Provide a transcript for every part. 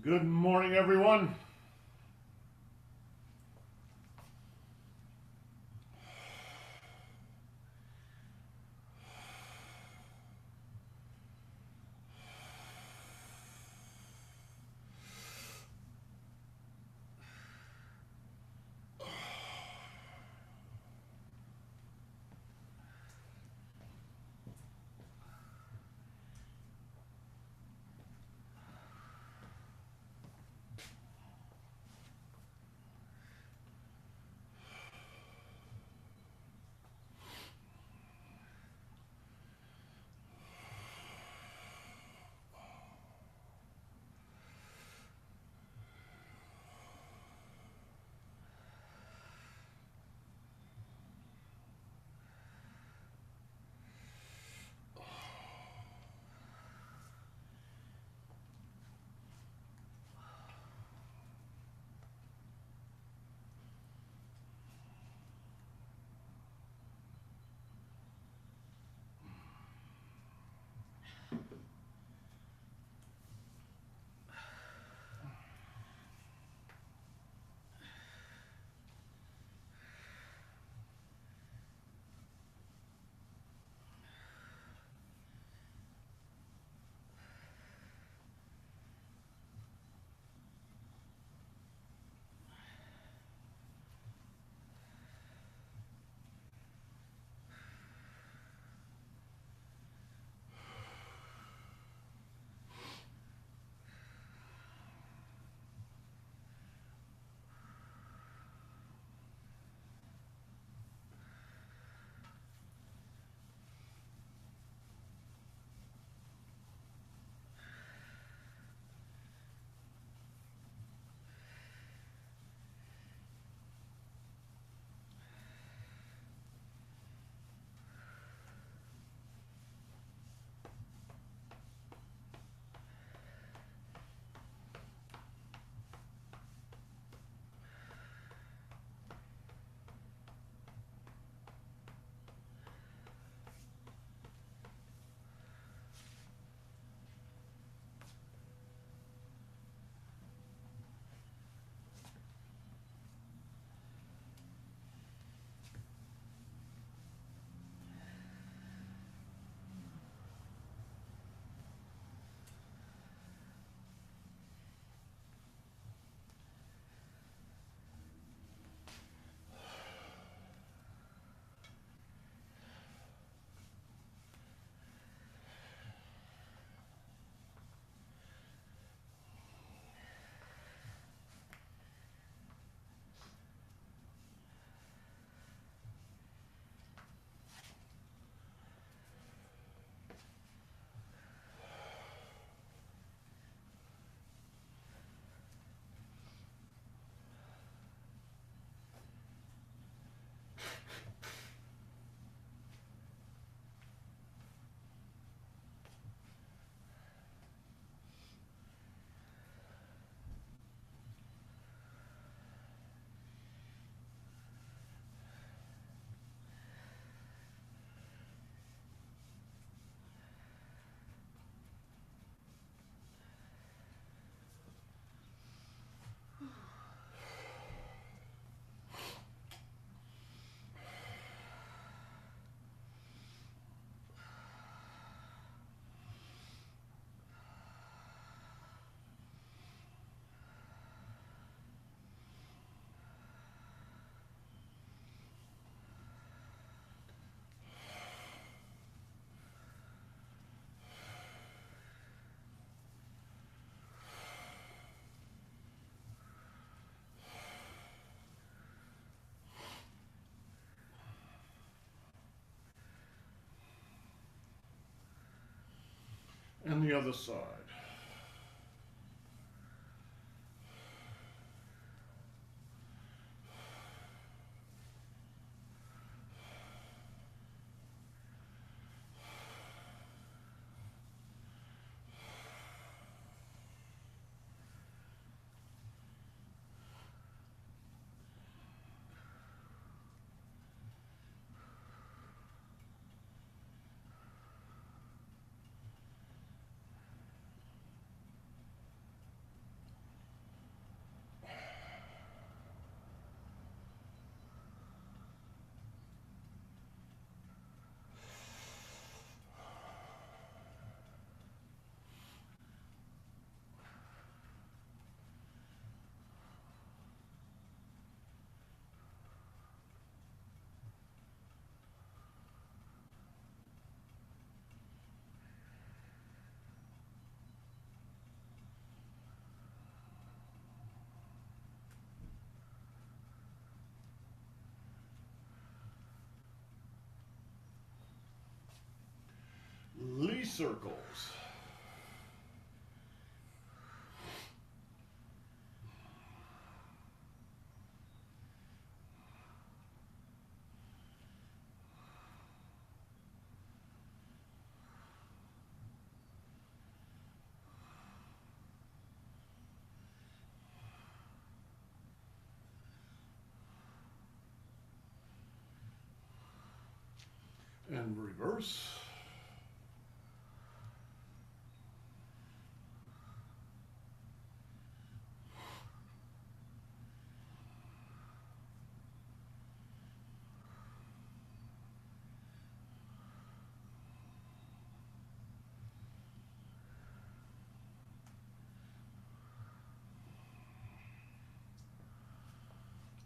Good morning, everyone. And the other side. circles. And reverse.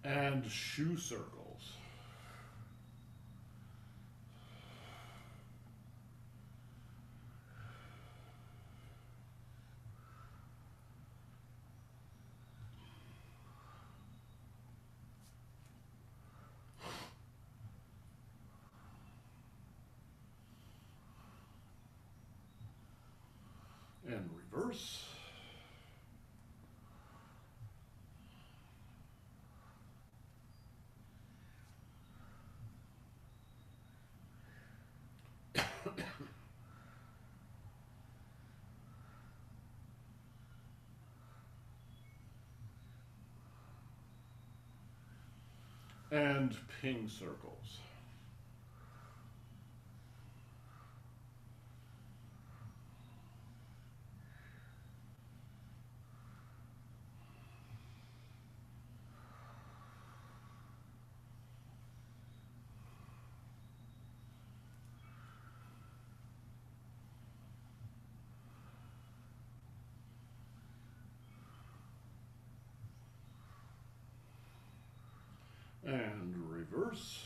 And shoe circles. And reverse. And ping circles. And reverse.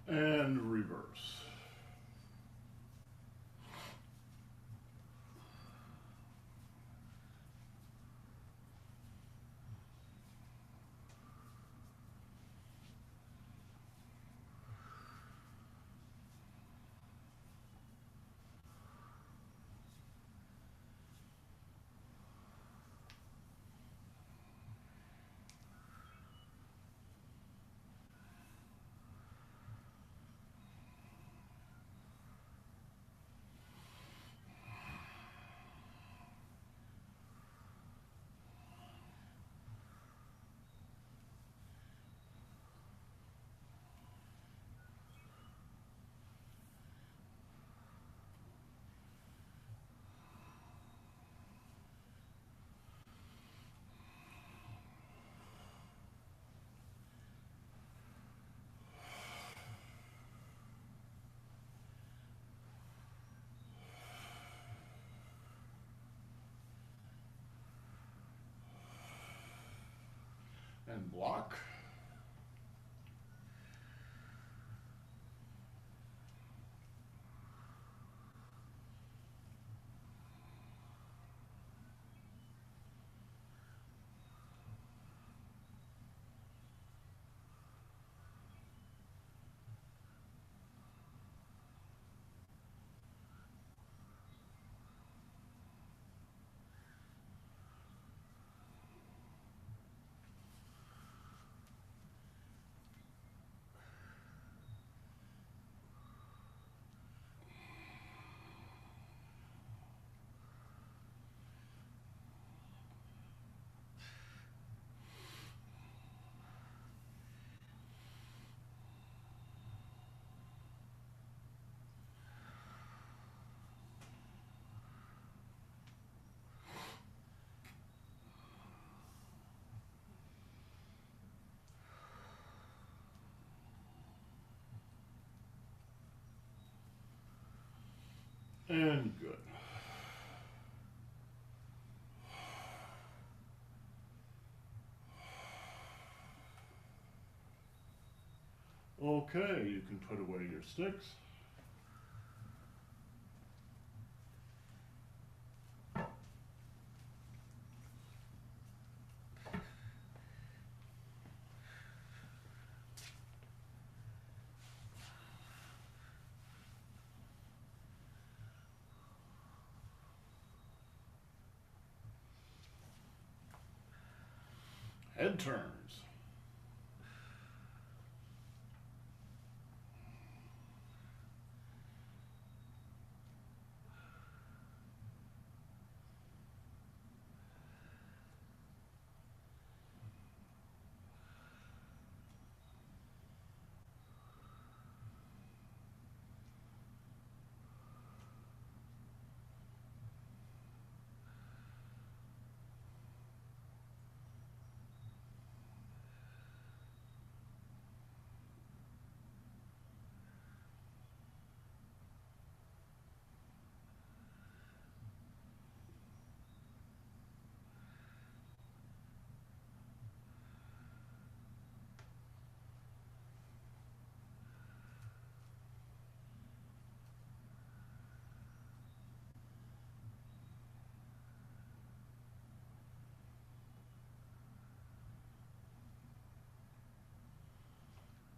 And reverse. And block. And good. Okay, you can put away your sticks. Head turns.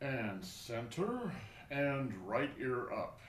And center and right ear up.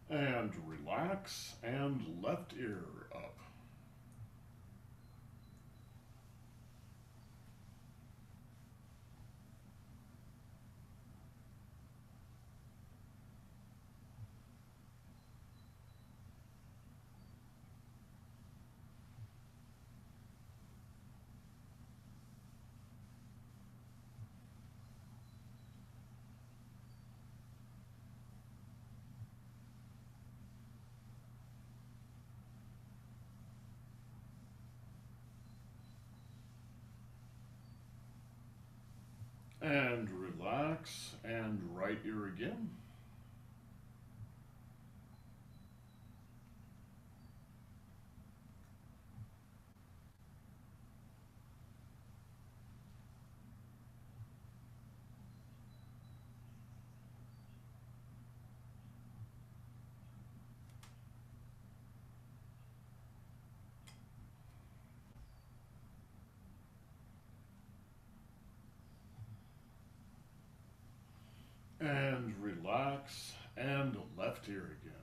And relax and left ear up. And relax and right ear again. And relax and left ear again.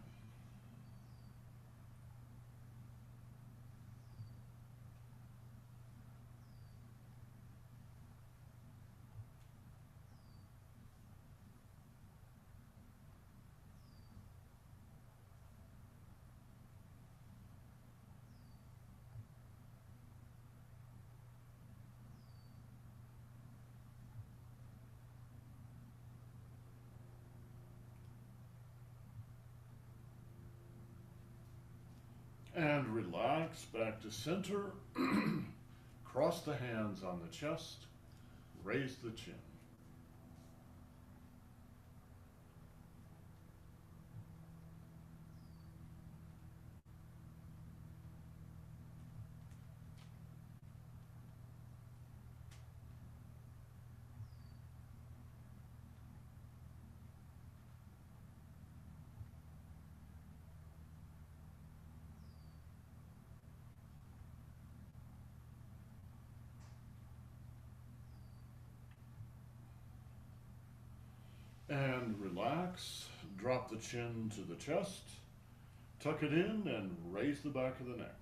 And relax back to center. Cross the hands on the chest. Raise the chin. And relax. Drop the chin to the chest. Tuck it in and raise the back of the neck.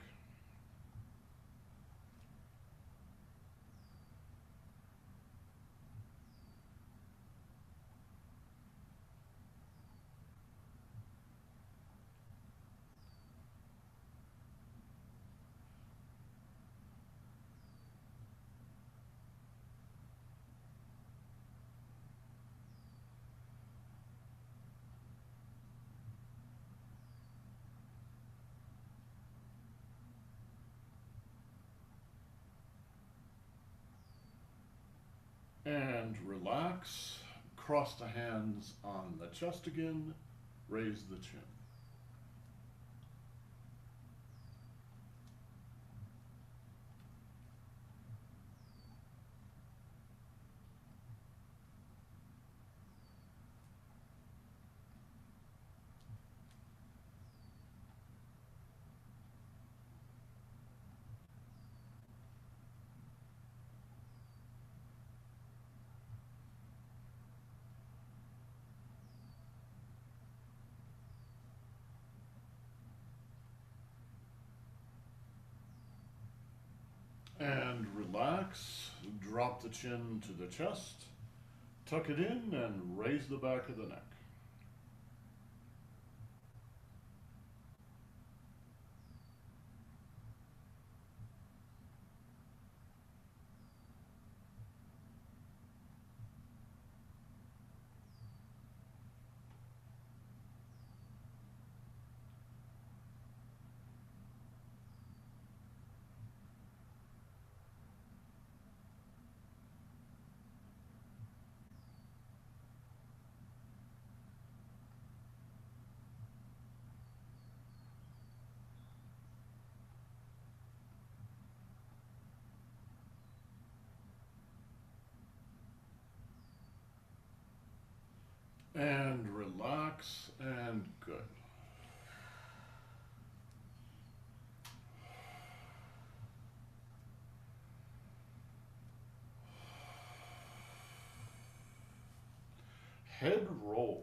And relax. Cross the hands on the chest again. Raise the chin. And relax. Drop the chin to the chest. Tuck it in and raise the back of the neck. And relax and good. Head rolls.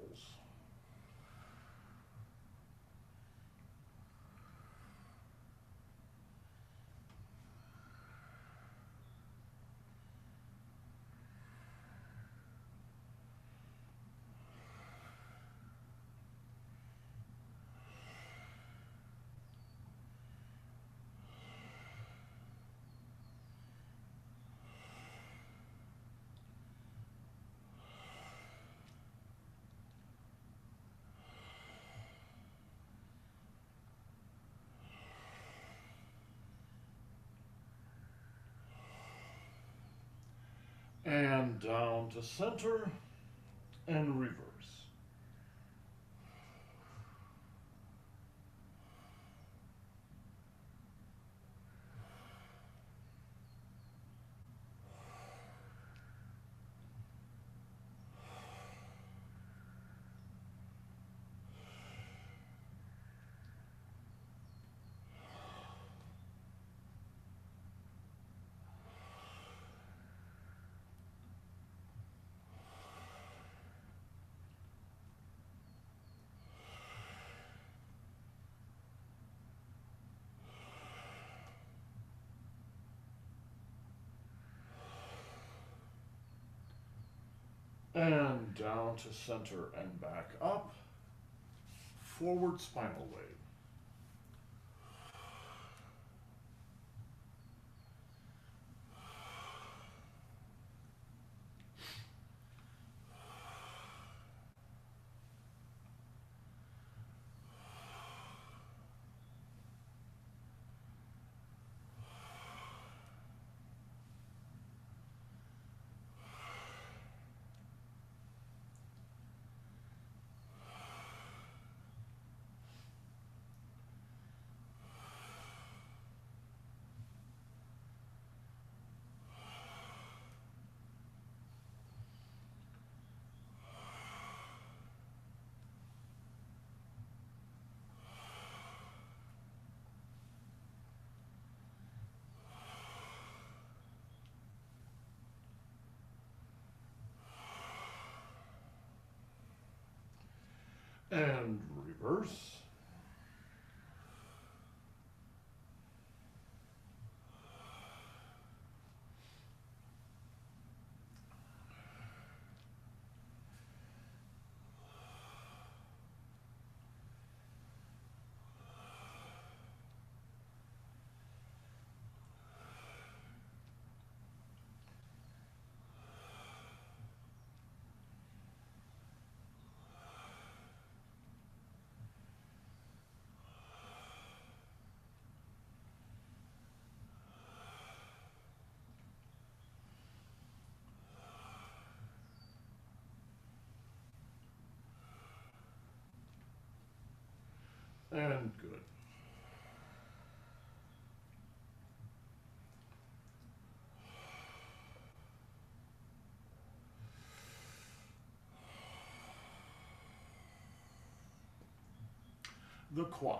And down to center and reverse. And down to center and back up. Forward spinal wave. And reverse. And good. The Qua.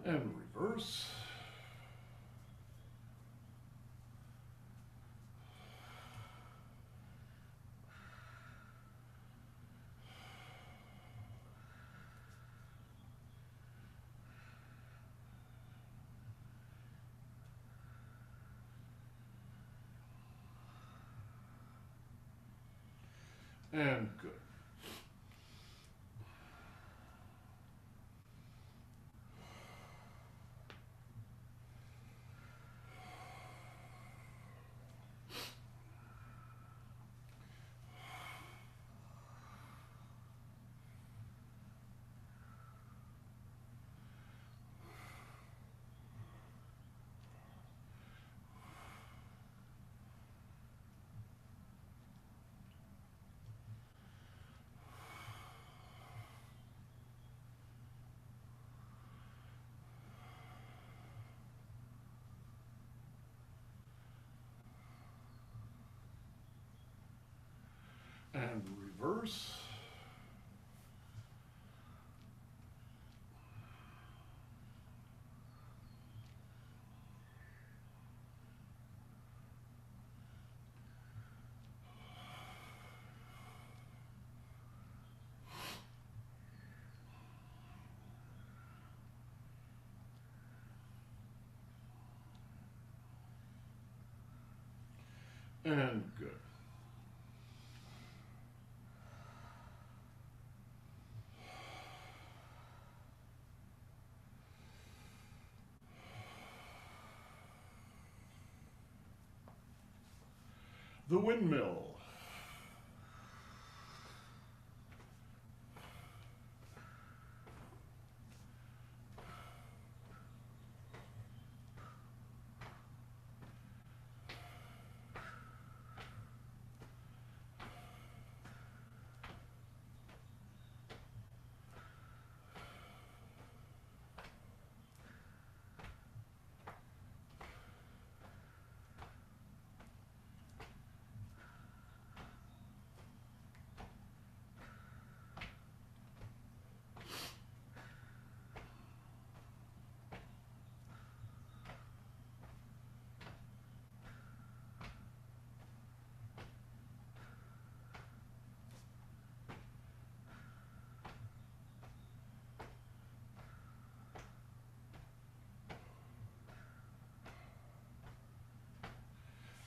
And reverse. And good. And reverse. And good. The windmill.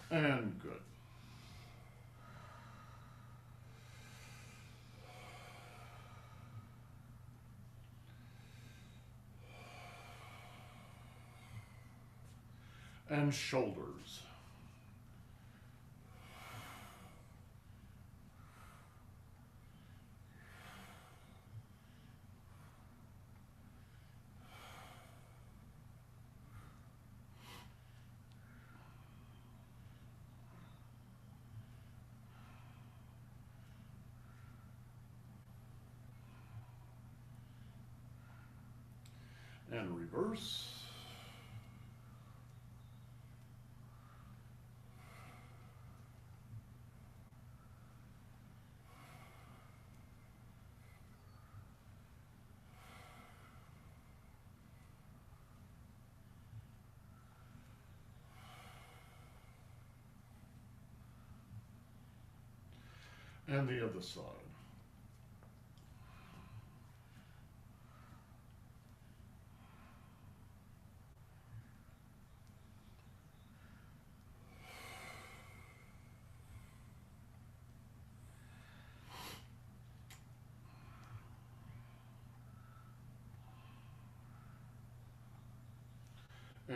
And good. And shoulders. And reverse. And the other side.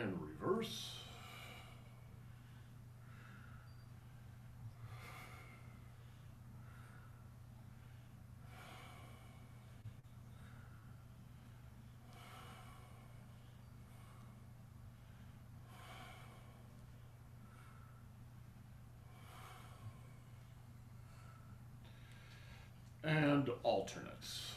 And reverse. And alternates.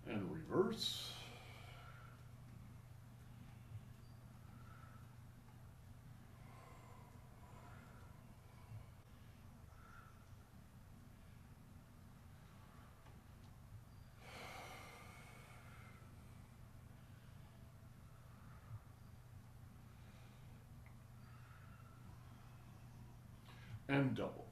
And reverse. And double.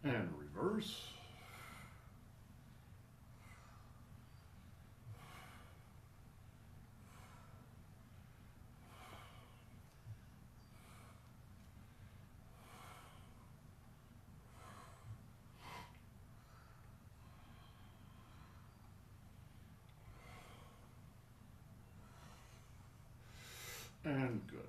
And reverse. And good.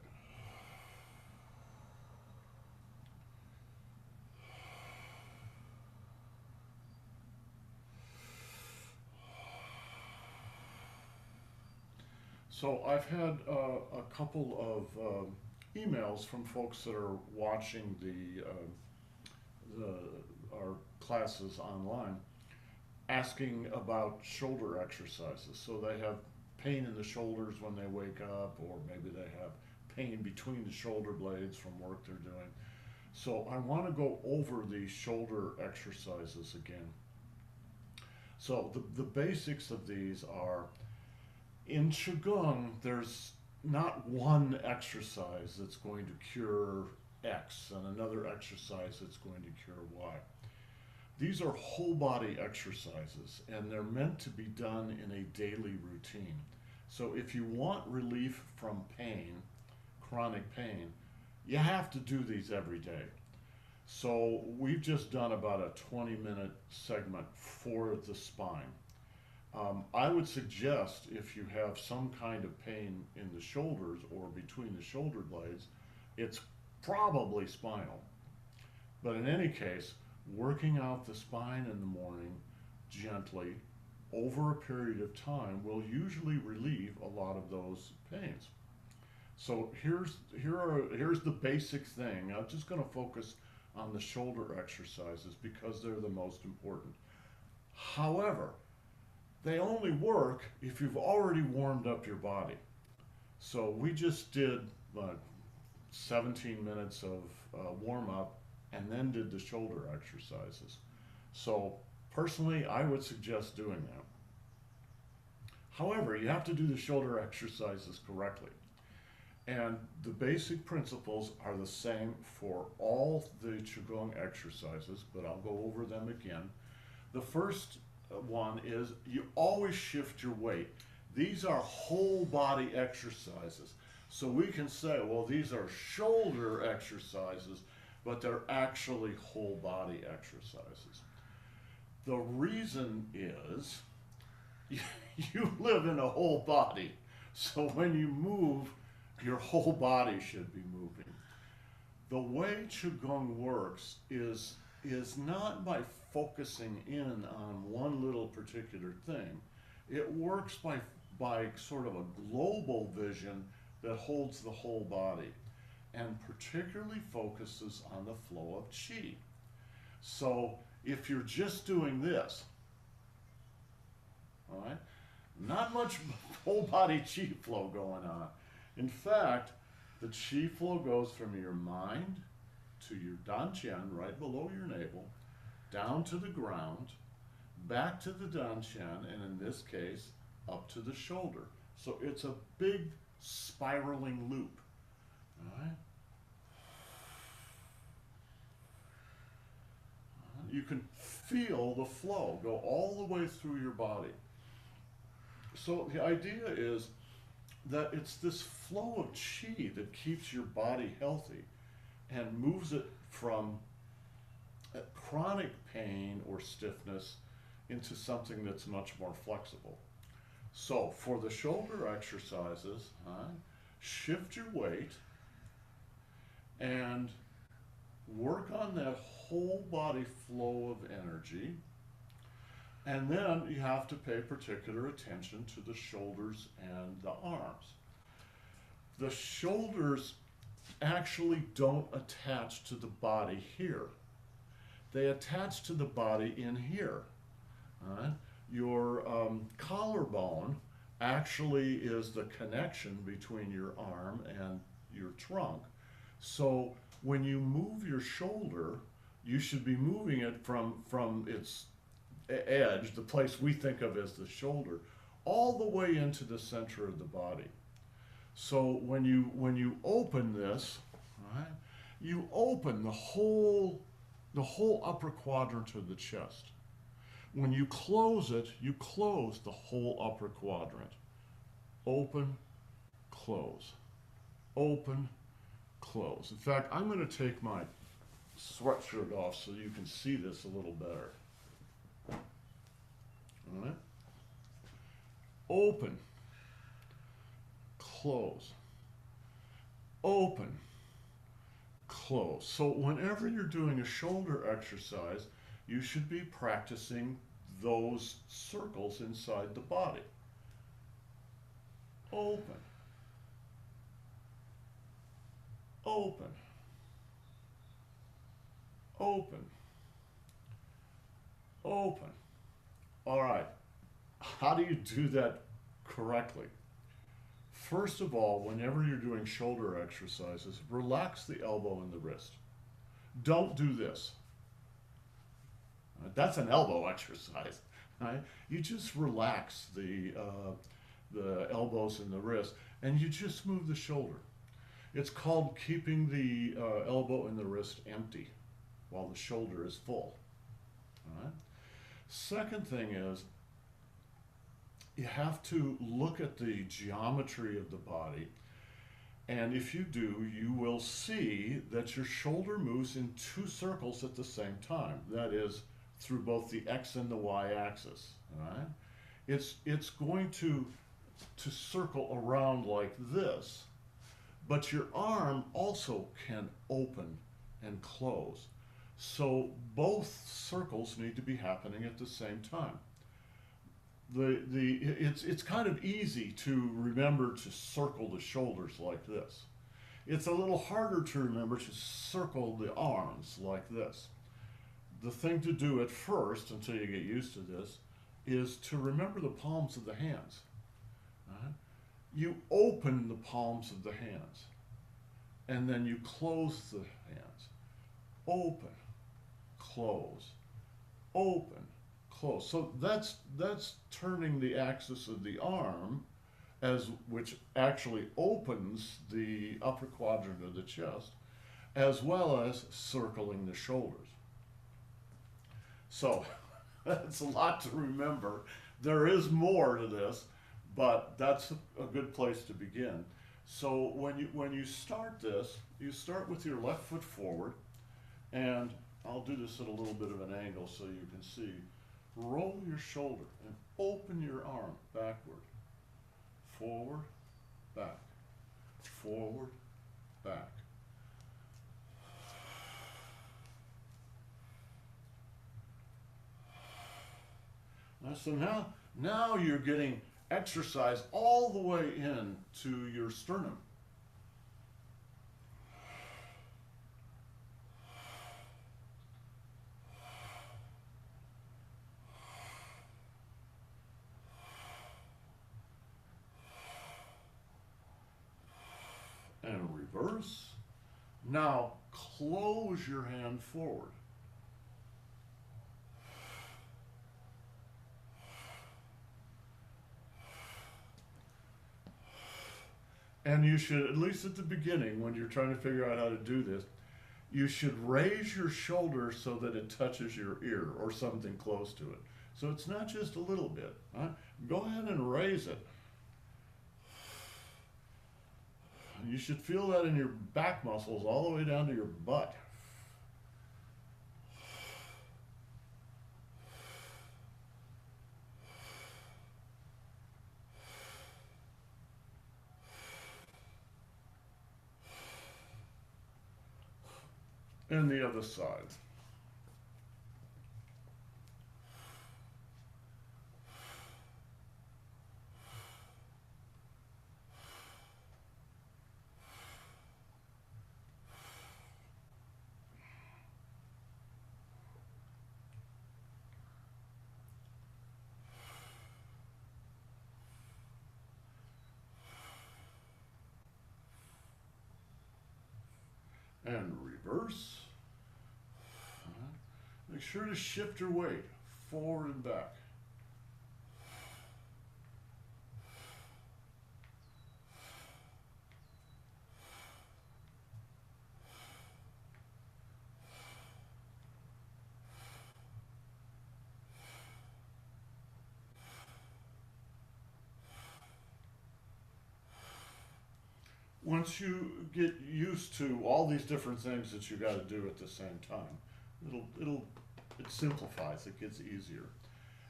So I've had a couple of emails from folks that are watching our classes online, asking about shoulder exercises. So they have pain in the shoulders when they wake up, or maybe they have pain between the shoulder blades from work they're doing. So I want to go over these shoulder exercises again. So the basics of these are, in Qigong, there's not one exercise that's going to cure X and another exercise that's going to cure Y. These are whole body exercises, and they're meant to be done in a daily routine. So if you want relief from pain, chronic pain, you have to do these every day. So we've just done about a 20-minute segment for the spine. I would suggest, if you have some kind of pain in the shoulders or between the shoulder blades, it's probably spinal. But in any case, working out the spine in the morning gently over a period of time will usually relieve a lot of those pains. So here's the basic thing. I'm just going to focus on the shoulder exercises because they're the most important. However, they only work if you've already warmed up your body. So we just did 17 minutes of warm up and then did the shoulder exercises. So personally, I would suggest doing that. However, you have to do the shoulder exercises correctly. And the basic principles are the same for all the Qigong exercises, but I'll go over them again. The first one is you always shift your weight. These are whole body exercises. So we can say, well, these are shoulder exercises, but they're actually whole body exercises. The reason is you live in a whole body. So when you move, your whole body should be moving. The way Qigong works is not by focusing in on one little particular thing. It works by sort of a global vision that holds the whole body and particularly focuses on the flow of qi. So if you're just doing this, all right, Not much whole body chi flow going on. In fact, the chi flow goes from your mind to your dantian, right below your navel, down to the ground, back to the dantian, and in this case, up to the shoulder. So it's a big spiraling loop. All right? You can feel the flow go all the way through your body. So the idea is that it's this flow of chi that keeps your body healthy and moves it from chronic pain or stiffness into something that's much more flexible. So for the shoulder exercises, shift your weight and work on that whole body flow of energy. And then you have to pay particular attention to the shoulders and the arms. The shoulders actually don't attach to the body here. They attach to the body in here. All right? Your collarbone actually is the connection between your arm and your trunk. So when you move your shoulder, you should be moving it from its edge, the place we think of as the shoulder, all the way into the center of the body. So when you open this, right, you open the whole upper quadrant of the chest. When you close it, you close the whole upper quadrant. Open, close. Open, close. In fact, I'm going to take my sweatshirt off so you can see this a little better. All right? Open, close. Open, close. So whenever you're doing a shoulder exercise, you should be practicing those circles inside the body. Open, open, open, open. All right, how do you do that correctly? First of all, whenever you're doing shoulder exercises, relax the elbow and the wrist. Don't do this. That's an elbow exercise. Right? You just relax the elbows and the wrist, and you just move the shoulder. It's called keeping the elbow and the wrist empty while the shoulder is full. All right? Second thing is, you have to look at the geometry of the body, and if you do, you will see that your shoulder moves in two circles at the same time. That is, through both the X and the Y axis. All right? It's going to circle around like this, but your arm also can open and close. So both circles need to be happening at the same time. It's kind of easy to remember to circle the shoulders like this. It's a little harder to remember to circle the arms like this. The thing to do at first, until you get used to this, is to remember the palms of the hands. Right? You open the palms of the hands, and then you close the hands. Open, close, open, close. So that's turning the axis of the arm, which actually opens the upper quadrant of the chest, as well as circling the shoulders. So that's a lot to remember. There is more to this, but that's a good place to begin. So when you start this, you start with your left foot forward, and I'll do this at a little bit of an angle so you can see. Roll your shoulder and open your arm backward. Forward, back. Forward, back. So now you're getting exercise all the way in to your sternum. reverse. Now close your hand forward. And you should, at least at the beginning, when you're trying to figure out how to do this, you should raise your shoulder so that it touches your ear or something close to it. So it's not just a little bit. Right? Go ahead and raise it. You should feel that in your back muscles all the way down to your butt. And the other side. And reverse. Make sure to shift your weight forward and back. Once you get used to all these different things that you got to do at the same time, it simplifies. It gets easier,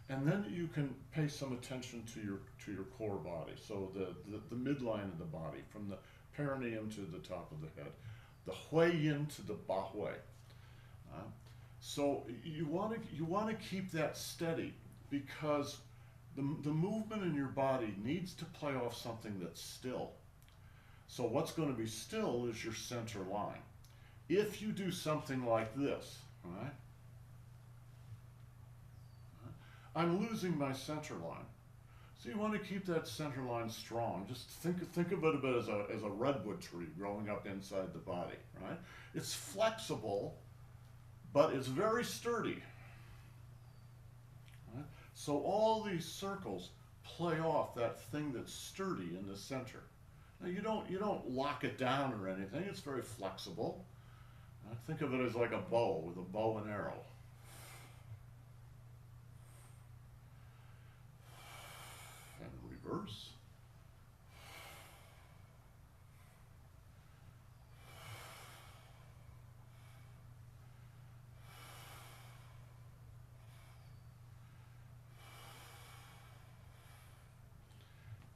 and then you can pay some attention to your core body. So the midline of the body, from the perineum to the top of the head, the hui yin to the ba hui. So you want to keep that steady, because the movement in your body needs to play off something that's still. So what's going to be still is your center line. If you do something like this, right? I'm losing my center line. So you want to keep that center line strong. Just think of it a bit as a redwood tree growing up inside the body, right? It's flexible, but it's very sturdy. Right? So all these circles play off that thing that's sturdy in the center. Now you don't lock it down or anything. It's very flexible. Think of it as like a bow with a bow and arrow. And reverse.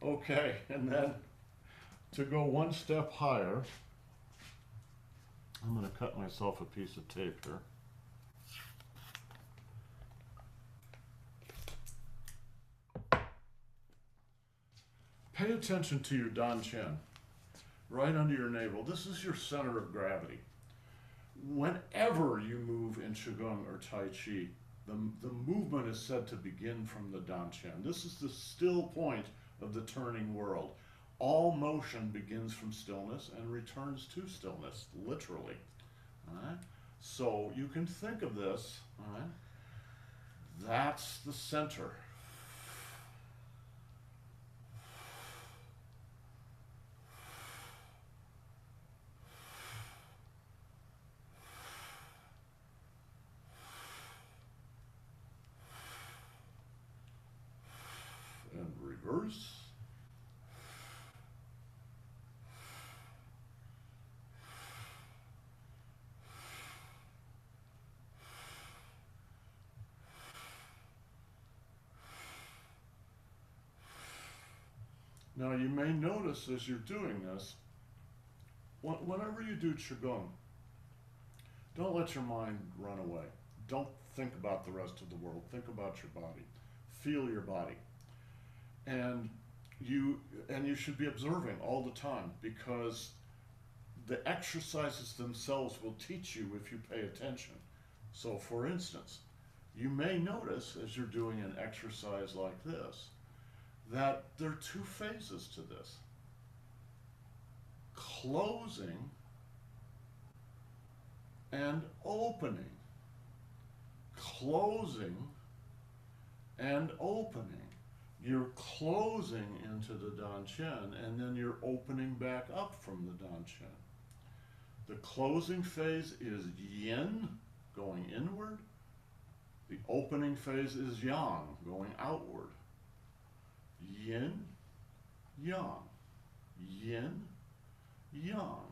Okay, and then to go one step higher, I'm going to cut myself a piece of tape here. Pay attention to your Dan Chen, right under your navel. This is your center of gravity. Whenever you move in Qigong or Tai Chi, the movement is said to begin from the Dan Chen. This is the still point of the turning world. All motion begins from stillness and returns to stillness, literally. All right? So you can think of this, all right? That's the center. And reverse. Now you may notice as you're doing this, whenever you do Qigong, don't let your mind run away. Don't think about the rest of the world. Think about your body. Feel your body. And you should be observing all the time, because the exercises themselves will teach you if you pay attention. So for instance, you may notice as you're doing an exercise like this, that there are two phases to this. closing and opening, closing and opening. You're closing into the Dan-Chen, and then you're opening back up from the Dan-Chen. The closing phase is yin, going inward. The opening phase is yang, going outward. Yin, yang. Yin, yang.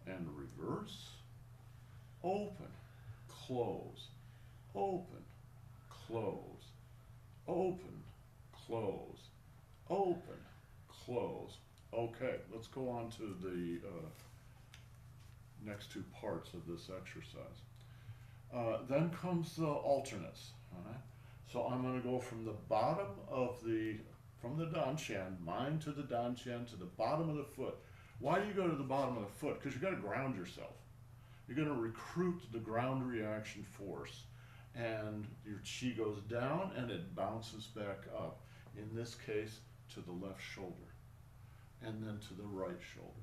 And reverse. Open, close, open, close, open, close, open, close. Okay, let's go on to the next two parts of this exercise. Then comes the alternates. All right? So I'm going to go from the bottom of from the Dan-Chen, mind to the Dan-Chen, to the bottom of the foot. Why do you go to the bottom of the foot? Because you've got to ground yourself. You're going to recruit the ground reaction force, and your chi goes down and it bounces back up. In this case, to the left shoulder, and then to the right shoulder.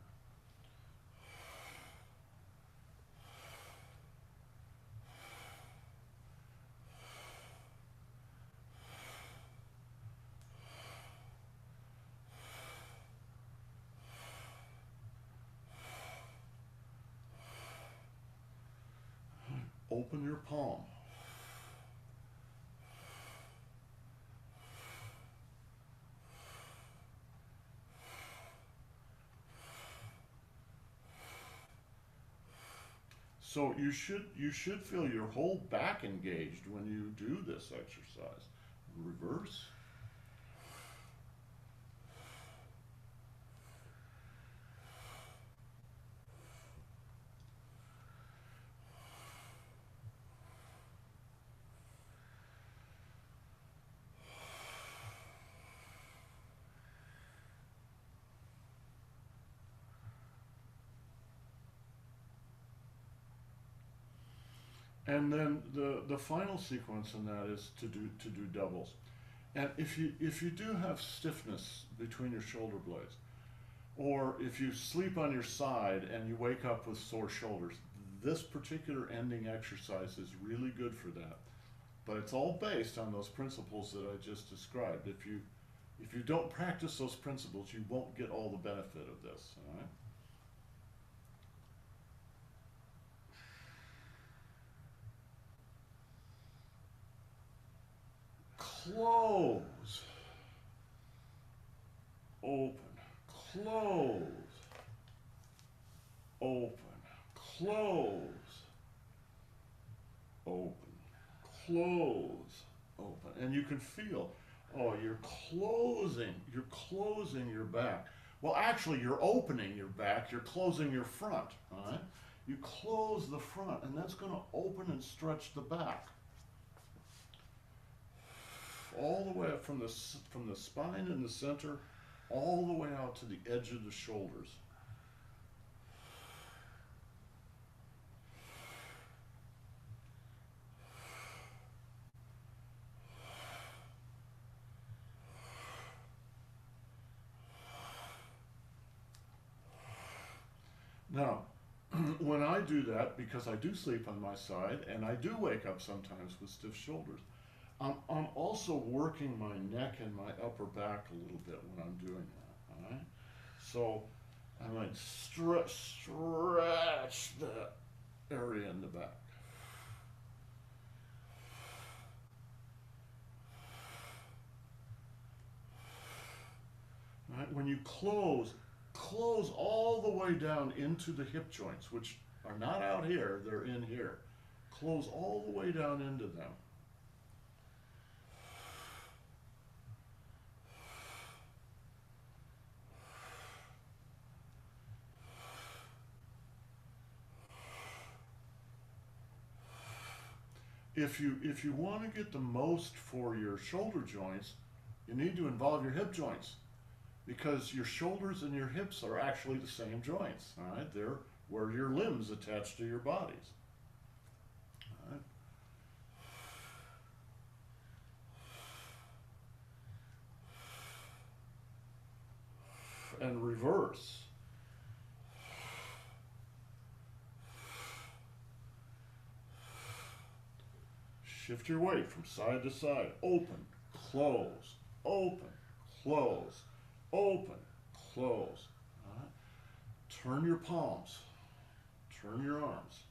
Open your palm. So you should feel your whole back engaged when you do this exercise. Reverse. And then the final sequence in that is to do doubles. And if you do have stiffness between your shoulder blades, or if you sleep on your side and you wake up with sore shoulders, this particular ending exercise is really good for that. But it's all based on those principles that I just described. If you don't practice those principles, you won't get all the benefit of this. All right? Close, open, close, open, close, open, close, open. And you can feel, oh, you're closing your back. Well, actually, you're opening your back, you're closing your front, all right? You close the front, and that's going to open and stretch the back. All the way up from the spine in the center, all the way out to the edge of the shoulders. Now, when I do that, because I do sleep on my side, and I do wake up sometimes with stiff shoulders, I'm also working my neck and my upper back a little bit when I'm doing that, all right? So I might stretch the area in the back. All right? When you close all the way down into the hip joints, which are not out here, they're in here. Close all the way down into them. If you want to get the most for your shoulder joints, you need to involve your hip joints, because your shoulders and your hips are actually the same joints. All right, they're where your limbs attach to your bodies. All right. and reverse. Shift your weight from side to side. Open, close, open, close, open, close. All right. Turn your palms. Turn your arms.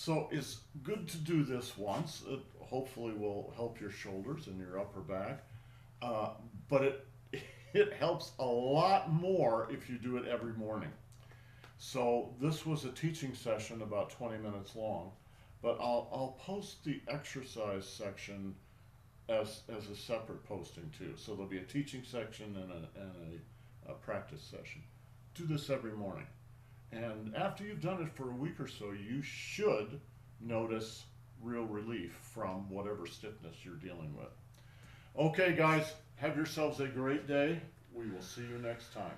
So it's good to do this once. It hopefully will help your shoulders and your upper back. Uh, but it helps a lot more if you do it every morning. So this was a teaching session about 20 minutes long, but I'll post the exercise section as a separate posting too. So there'll be a teaching section and a practice session. Do this every morning. And after you've done it for a week or so, you should notice real relief from whatever stiffness you're dealing with. Okay, guys, have yourselves a great day. We will see you next time.